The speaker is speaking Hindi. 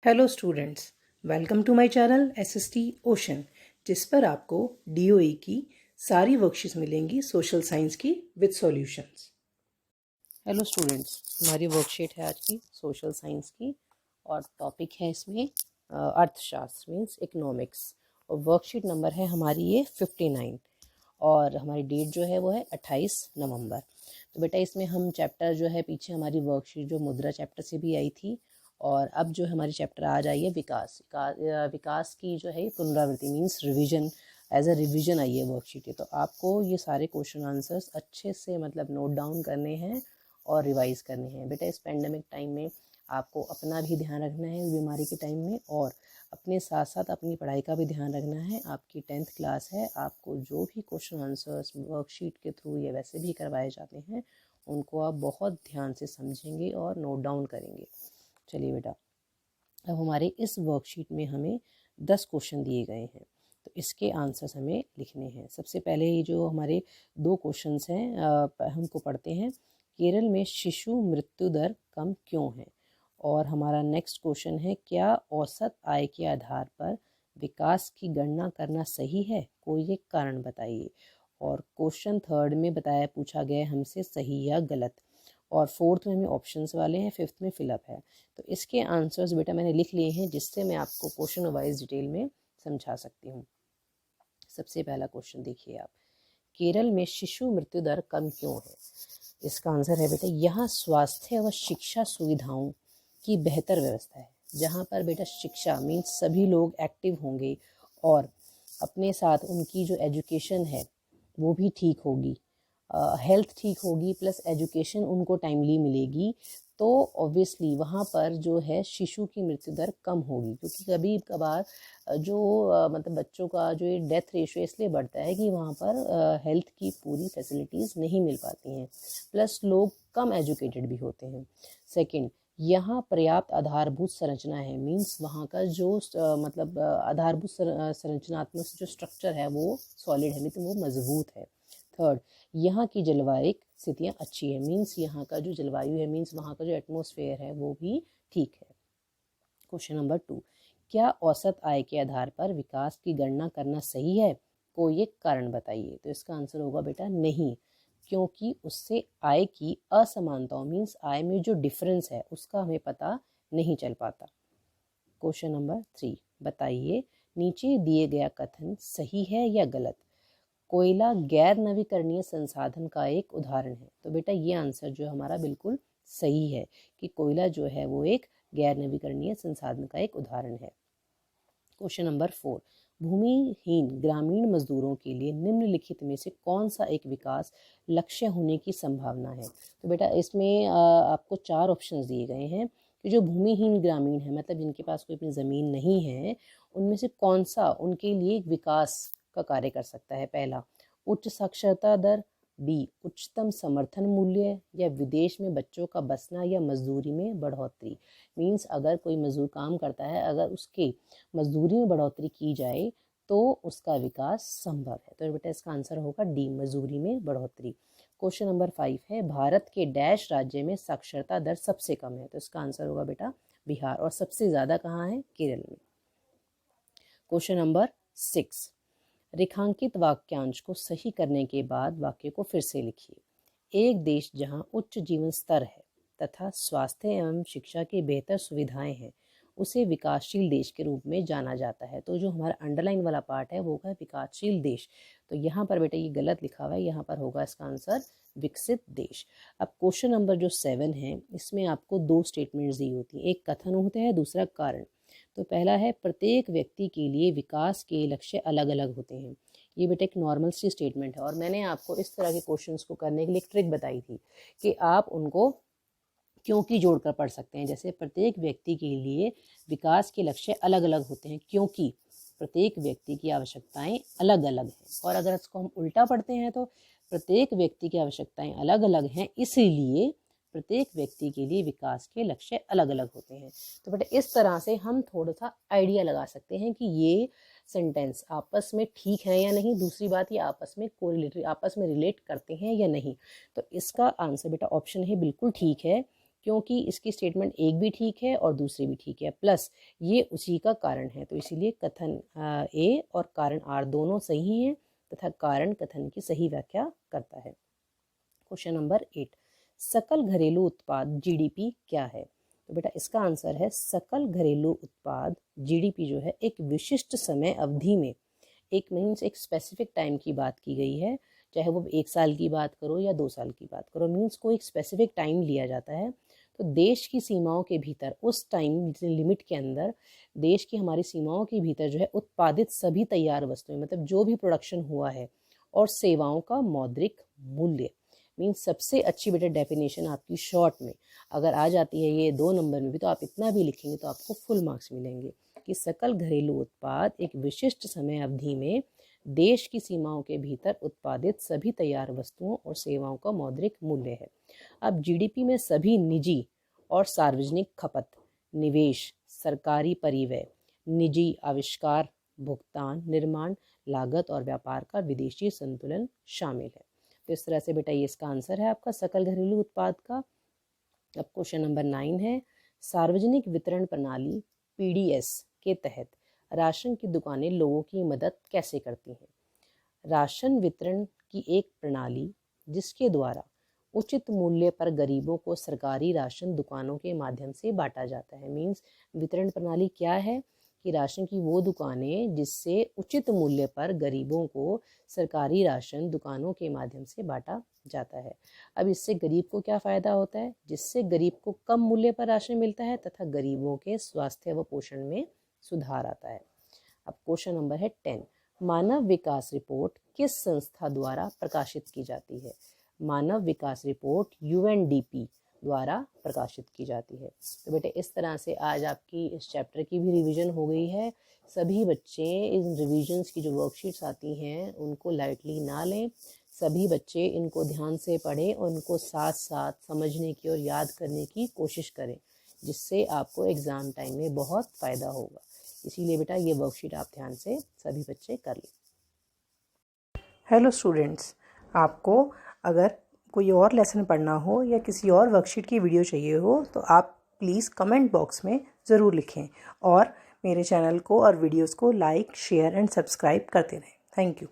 Hello students, welcome to my channel SST ocean, जिस पर आपको डीओई की सारी वर्कशीट्स मिलेंगी सोशल साइंस की विद सॉल्यूशंस। हेलो स्टूडेंट्स, हमारी वर्कशीट है आज की सोशल साइंस की और टॉपिक है इसमें अर्थशास्त्र मीन्स इकोनॉमिक्स और वर्कशीट नंबर है हमारी ये 59 और हमारी डेट जो है वो है 28 नवंबर। तो बेटा इसमें हम चैप्टर जो है पीछे हमारी वर्कशीट जो मुद्रा चैप्टर से भी आई थी और अब जो हमारी चैप्टर आज आई है विकास की जो है पुनरावृत्ति means revision as a revision आई है वर्कशीट है। तो आपको ये सारे क्वेश्चन आंसर्स अच्छे से मतलब नोट डाउन करने हैं और रिवाइज करने हैं। बेटा इस पेंडेमिक टाइम में आपको अपना भी ध्यान रखना है इस बीमारी के टाइम में और अपने साथ साथ अपनी पढ़ाई का भी ध्यान रखना है। आपकी 10th क्लास है, आपको जो भी क्वेश्चन आंसर्स वर्कशीट के थ्रू या वैसे भी करवाए जाते हैं उनको आप बहुत ध्यान से समझेंगे और नोट डाउन करेंगे। चलिए बेटा, अब हमारे इस वर्कशीट में हमें 10 क्वेश्चन दिए गए हैं तो इसके आंसर्स हमें लिखने हैं। सबसे पहले ये जो हमारे दो क्वेश्चंस हैं हमको पढ़ते हैं। केरल में शिशु मृत्यु दर कम क्यों है? और हमारा नेक्स्ट क्वेश्चन है, क्या औसत आय के आधार पर विकास की गणना करना सही है? कोई एक कारण बताइए। और क्वेश्चन थर्ड में पूछा गया है हमसे सही या गलत। और फोर्थ में हमें ऑप्शंस वाले हैं, फिफ्थ में फिलअप है। तो इसके आंसर्स बेटा मैंने लिख लिए हैं जिससे मैं आपको क्वेश्चन वाइज डिटेल में समझा सकती हूँ। सबसे पहला क्वेश्चन देखिए आप, केरल में शिशु मृत्यु दर कम क्यों है? इसका आंसर है बेटा, यहाँ स्वास्थ्य व शिक्षा सुविधाओं की बेहतर व्यवस्था है। जहाँ पर बेटा शिक्षा मीन्स सभी लोग एक्टिव होंगे और अपने साथ उनकी जो एजुकेशन है वो भी ठीक होगी, हेल्थ ठीक होगी प्लस एजुकेशन उनको टाइमली मिलेगी, तो ऑब्वियसली वहाँ पर जो है शिशु की मृत्यु दर कम होगी। क्योंकि कभी कभार जो मतलब बच्चों का जो ये डेथ रेशियो इसलिए बढ़ता है कि वहाँ पर हेल्थ की पूरी फैसिलिटीज़ नहीं मिल पाती हैं, प्लस लोग कम एजुकेटेड भी होते हैं। सेकंड, यहाँ पर्याप्त आधारभूत संरचना है मीन्स वहाँ का जो मतलब आधारभूत संरचनात्मक जो स्ट्रक्चर है वो सॉलिड है, मतलब वो मजबूत है। थर्ड, यहाँ की जलवायु स्थितियाँ अच्छी है मीन्स यहाँ का जो जलवायु है मीन्स वहाँ का जो एटमॉस्फेयर है वो भी ठीक है। क्वेश्चन नंबर 2, क्या औसत आय के आधार पर विकास की गणना करना सही है? कोई एक कारण बताइए। तो इसका आंसर होगा बेटा नहीं, क्योंकि उससे आय की असमानताओं मीन्स आय में जो डिफरेंस है उसका हमें पता नहीं चल पाता। क्वेश्चन नंबर 3, बताइए नीचे दिए गया कथन सही है या गलत? कोयला गैर नवीकरणीय संसाधन का एक उदाहरण है। तो बेटा ये आंसर जो हमारा बिल्कुल सही है कि कोयला जो है वो एक गैर नवीकरणीय संसाधन का एक उदाहरण है। क्वेश्चन नंबर 4, भूमिहीन ग्रामीण मजदूरों के लिए निम्नलिखित में से कौन सा एक विकास लक्ष्य होने की संभावना है? तो बेटा इसमें आपको 4 ऑप्शंस दिए गए हैं कि जो भूमिहीन ग्रामीण है मतलब जिनके पास कोई अपनी ज़मीन नहीं है उनमें से कौन सा उनके लिए एक विकास का कार्य कर सकता है। पहला, उच्च साक्षरता दर, बी उच्चतम समर्थन मूल्य, या विदेश में बच्चों का बसना या मजदूरी में बढ़ोतरी। मीन्स अगर कोई मजदूर काम करता है, अगर उसके मजदूरी में बढ़ोतरी की जाए तो उसका विकास संभव है। तो बेटा इसका आंसर होगा डी, मजदूरी में बढ़ोतरी। क्वेश्चन नंबर 5 है, भारत के डैश राज्य में साक्षरता दर सबसे कम है? तो इसका आंसर होगा बेटा बिहार, और सबसे ज़्यादा कहाँ है? केरल में। क्वेश्चन नंबर 6, रेखांकित वाक्यांश को सही करने के बाद वाक्य को फिर से लिखिए। एक देश जहां उच्च जीवन स्तर है तथा स्वास्थ्य एवं शिक्षा की बेहतर सुविधाएं हैं उसे विकासशील देश के रूप में जाना जाता है। तो जो हमारा अंडरलाइन वाला पार्ट है वो होगा विकासशील देश। तो यहाँ पर बेटा ये गलत लिखा हुआ है, यहाँ पर होगा इसका आंसर विकसित देश। अब क्वेश्चन नंबर जो 7 है इसमें आपको 2 स्टेटमेंट्स दी होती हैं, एक कथन होता है दूसरा कारण। तो पहला है, प्रत्येक व्यक्ति के लिए विकास के लक्ष्य अलग अलग होते हैं। ये बेटा एक नॉर्मल सी स्टेटमेंट है और मैंने आपको इस तरह के क्वेश्चंस को करने के लिए एक ट्रिक बताई थी कि आप उनको क्योंकि जोड़कर पढ़ सकते हैं। जैसे प्रत्येक व्यक्ति के लिए विकास के लक्ष्य अलग अलग होते हैं क्योंकि प्रत्येक व्यक्ति की आवश्यकताएं अलग अलग हैं। और अगर इसको हम उल्टा पढ़ते हैं तो प्रत्येक व्यक्ति की आवश्यकताएं अलग अलग हैं इसीलिए प्रत्येक व्यक्ति के लिए विकास के लक्ष्य अलग अलग होते हैं। तो बेटा इस तरह से हम थोड़ा सा आइडिया लगा सकते हैं कि ये सेंटेंस आपस में ठीक है या नहीं। दूसरी बात, ये आपस में कोरिलेटरी आपस में रिलेट करते हैं या नहीं। तो इसका आंसर बेटा ऑप्शन है बिल्कुल ठीक है क्योंकि इसकी स्टेटमेंट एक भी ठीक है और दूसरी भी ठीक है, प्लस ये उसी का कारण है, तो इसीलिए कथन ए और कारण आर दोनों सही हैं तथा कारण कथन की सही व्याख्या करता है। क्वेश्चन नंबर 8, सकल घरेलू उत्पाद जीडीपी क्या है? तो बेटा इसका आंसर है सकल घरेलू उत्पाद जीडीपी जो है एक विशिष्ट समय अवधि में, एक मीन्स एक स्पेसिफिक टाइम की बात की गई है, चाहे वो 1 साल की बात करो या 2 साल की बात करो, मीन्स कोई एक स्पेसिफिक टाइम लिया जाता है। तो देश की सीमाओं के भीतर, उस टाइम लिमिट के अंदर, देश की हमारी सीमाओं के भीतर जो है उत्पादित सभी तैयार वस्तुएं, मतलब जो भी प्रोडक्शन हुआ है, और सेवाओं का मौद्रिक मूल्य। मीन्स सबसे अच्छी बेटा डेफिनेशन आपकी शॉर्ट में अगर आ जाती है ये 2 नंबर में भी, तो आप इतना भी लिखेंगे तो आपको फुल मार्क्स मिलेंगे कि सकल घरेलू उत्पाद एक विशिष्ट समय अवधि में देश की सीमाओं के भीतर उत्पादित सभी तैयार वस्तुओं और सेवाओं का मौद्रिक मूल्य है। अब जीडीपी में सभी निजी और सार्वजनिक खपत, निवेश, सरकारी परिव्यय, निजी आविष्कार, भुगतान, निर्माण, लागत और व्यापार का विदेशी संतुलन शामिल है। तो इस तरह से बेटा ये इसका आंसर है आपका सकल घरेलू उत्पाद का। अब क्वेश्चन नंबर 9 है, सार्वजनिक वितरण प्रणाली पीडीएस के तहत राशन की दुकानें लोगों की मदद कैसे करती हैं? राशन वितरण की एक प्रणाली जिसके द्वारा उचित मूल्य पर गरीबों को सरकारी राशन दुकानों के माध्यम से बांटा जाता है। मीन्स वितरण प्रणाली क्या है कि राशन की वो दुकानें जिससे उचित मूल्य पर गरीबों को सरकारी राशन दुकानों के माध्यम से बांटा जाता है। अब इससे गरीब को क्या फ़ायदा होता है? जिससे गरीब को कम मूल्य पर राशन मिलता है तथा गरीबों के स्वास्थ्य व पोषण में सुधार आता है। अब क्वेश्चन नंबर है 10, मानव विकास रिपोर्ट किस संस्था द्वारा प्रकाशित की जाती है? मानव विकास रिपोर्ट यूएनडीपी द्वारा प्रकाशित की जाती है। तो बेटे इस तरह से आज आपकी इस चैप्टर की भी रिवीजन हो गई है। सभी बच्चे इन रिवीजन्स की जो वर्कशीट्स आती हैं उनको लाइटली ना लें, सभी बच्चे इनको ध्यान से पढ़ें और उनको साथ साथ समझने की और याद करने की कोशिश करें, जिससे आपको एग्ज़ाम टाइम में बहुत फ़ायदा होगा। इसीलिए बेटा ये वर्कशीट आप ध्यान से सभी बच्चे कर लें। हेलो स्टूडेंट्स, आपको अगर कोई और लेसन पढ़ना हो या किसी और वर्कशीट की वीडियो चाहिए हो तो आप प्लीज़ कमेंट बॉक्स में ज़रूर लिखें और मेरे चैनल को और वीडियोस को लाइक, शेयर एंड सब्सक्राइब करते रहें। Thank you.